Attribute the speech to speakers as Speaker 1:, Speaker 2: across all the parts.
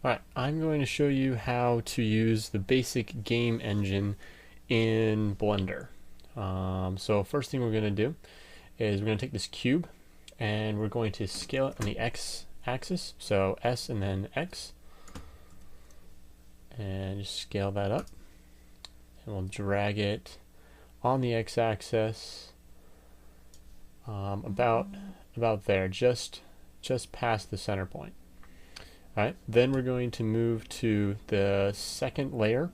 Speaker 1: Alright, I'm going to show you how to use the basic game engine in Blender. So first thing we're going to do is we're going to take this cube and we're going to scale it on the X axis, so S and then X, and just scale that up, and we'll drag it on the X axis about there, just past the center point. Alright, then we're going to move to the second layer.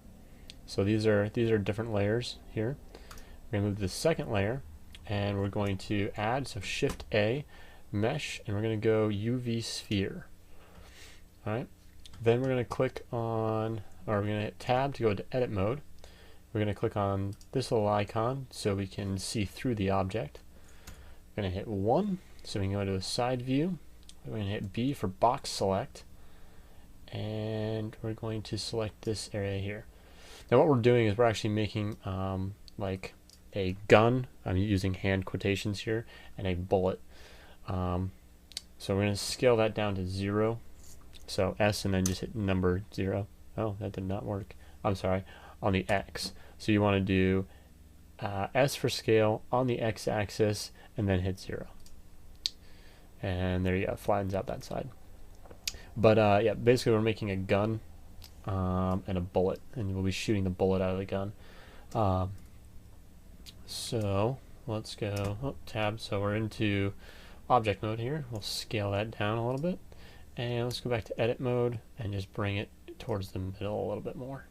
Speaker 1: So these are different layers here. We're going to move to the second layer and we're going to add, so Shift A, mesh, and we're going to go UV sphere. Alright, then we're going to click on, or we're going to hit tab to go to edit mode. We're going to click on this little icon so we can see through the object. We're going to hit 1 so we can go to a side view. We're going to hit B for box select, and we're going to select this area here. Now what we're doing is we're actually making like a gun, I'm using hand quotations here, and a bullet. So we're going to scale that down to 0. So S and then just hit number 0. Oh, that did not work. I'm sorry, on the X. So you want to do S for scale on the X axis and then hit 0. And there you go, flattens out that side. But yeah, basically we're making a gun and a bullet, and we'll be shooting the bullet out of the gun. So let's go tab. So we're into object mode here. We'll scale that down a little bit, and let's go back to edit mode and just bring it towards the middle a little bit more.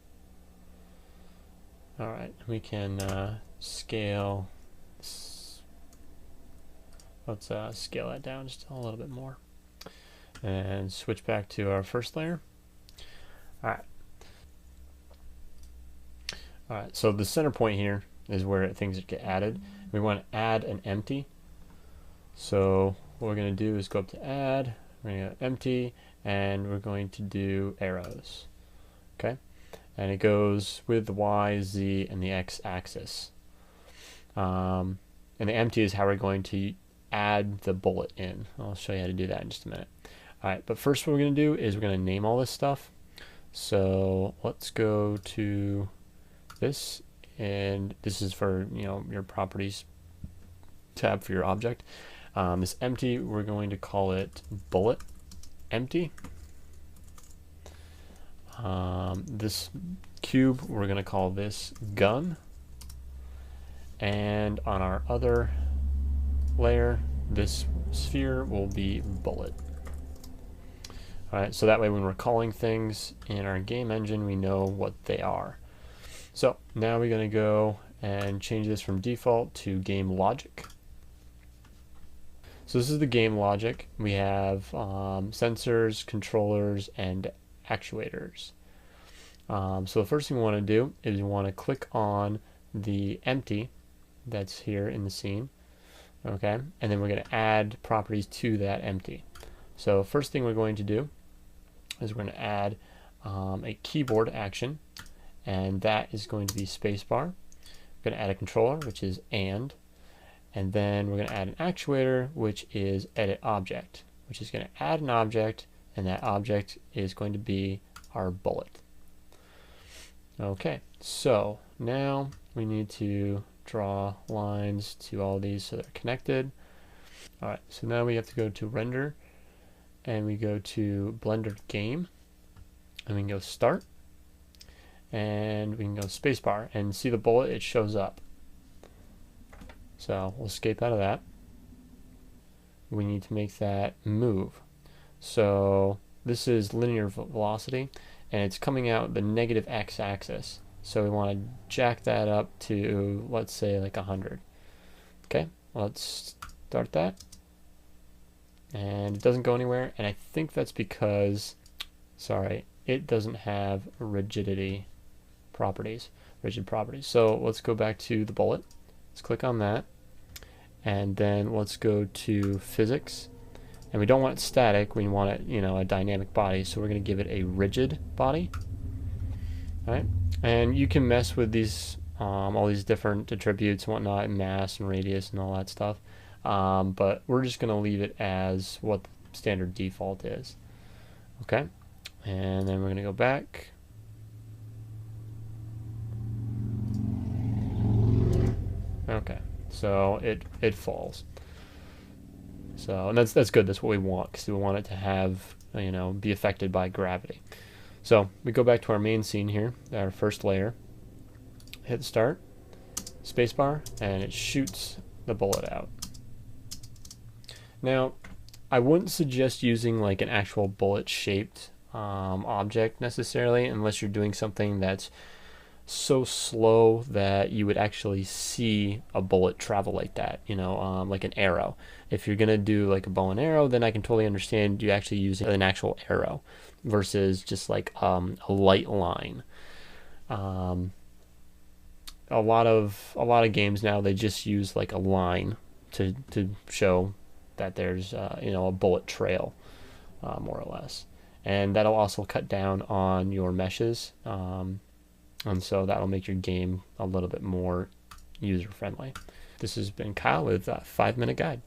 Speaker 1: All right, we can scale. Let's scale that down just a little bit more, and switch back to our first layer. Alright, so the center point here is where things get added. We want to add an empty. So what we're going to do is go up to add, we're going to go empty, and we're going to do arrows. Okay, and it goes with the Y, Z, and the X axis. And the empty is how we're going to add the bullet in. I'll show you how to do that in just a minute. Alright, but first what we're going to do is we're going to name all this stuff. So let's go to this, and this is for, you know, your properties tab for your object. This empty, we're going to call it bullet empty. This cube, we're going to call this gun, and on our other layer, this sphere will be bullet. Alright, so that way when we're calling things in our game engine, we know what they are. So now we're going to go and change this from default to game logic. So this is the game logic. We have sensors, controllers, and actuators. So the first thing we want to do is we want to click on the empty that's here in the scene. Okay, and then we're going to add properties to that empty. So first thing we're going to do is we're going to add a keyboard action, and that is going to be spacebar. We're going to add a controller, which is and then we're going to add an actuator, which is edit object, which is going to add an object, and that object is going to be our bullet. Okay, so now we need to draw lines to all these so they're connected. Alright, so now we have to go to render, and we go to Blender game, and we can go start, and we can go spacebar, and see the bullet, it shows up. So we'll escape out of that. We need to make that move. So this is linear velocity, and it's coming out the negative X axis. So we want to jack that up to, let's say, like 100. Okay, let's start that. And it doesn't go anywhere, and I think that's because, sorry, it doesn't have rigidity properties, rigid properties. So let's go back to the bullet. Let's click on that, and then let's go to physics. And we don't want it static, we want it, you know, a dynamic body, so we're going to give it a rigid body. All right, and you can mess with these, all these different attributes and whatnot, and mass and radius and all that stuff. But we're just going to leave it as what the standard default is. Okay, And then we're going to go back. Okay, so it falls. So, and that's good. That's what we want, because we want it to have, you know, be affected by gravity. So we go back to our main scene here, our first layer. Hit start, spacebar, and it shoots the bullet out. Now, I wouldn't suggest using like an actual bullet-shaped object necessarily, unless you're doing something that's so slow that you would actually see a bullet travel like that, you know, like an arrow. If you're gonna do like a bow and arrow, then I can totally understand you actually using an actual arrow versus just like a light line. A lot of games now, they just use like a line to show that there's you know, a bullet trail, more or less, and that'll also cut down on your meshes, and so that'll make your game a little bit more user friendly. This has been Kyle with 5 Minute Guide.